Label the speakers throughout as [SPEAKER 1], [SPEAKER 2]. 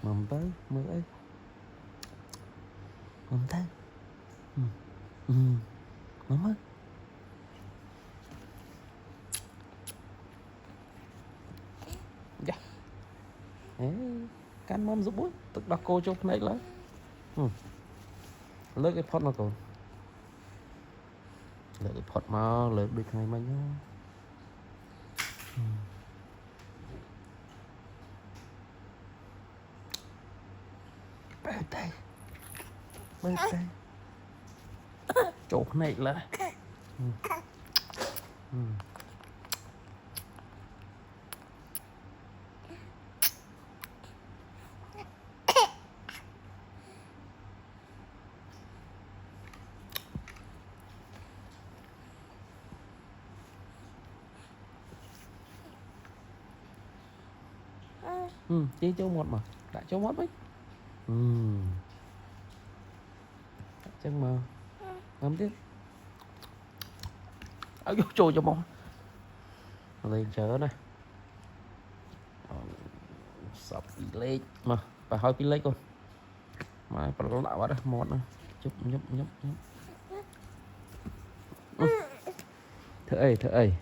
[SPEAKER 1] mầm tới mưa ấy mầm tới mầm ơi dạ cắn mầm giúp bút tức là cô chụp này là lỡ cái pot mà còn lỡ cái pot mà lỡ được ngày mà nhá birthday birthday chỗ này là chỉ chỗ một mà đã chỗ một đấy chân mà ngắm tiếp áo vô trôi cho bông lên chờ này sập lên mà phải hơi pin lấy con mà phải lạ quá đó một nữa chụp nhấp thở ấy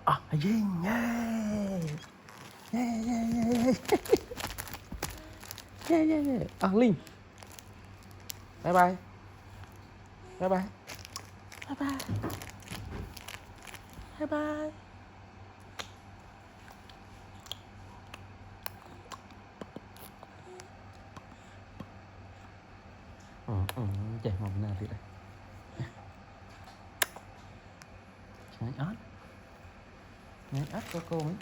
[SPEAKER 1] à ding yeah yeah yeah yeah yeah yeah yeah à Linh bye bye bye bye bye bye bye bye chạy một nào thì đây nhảy ớt có cô ấy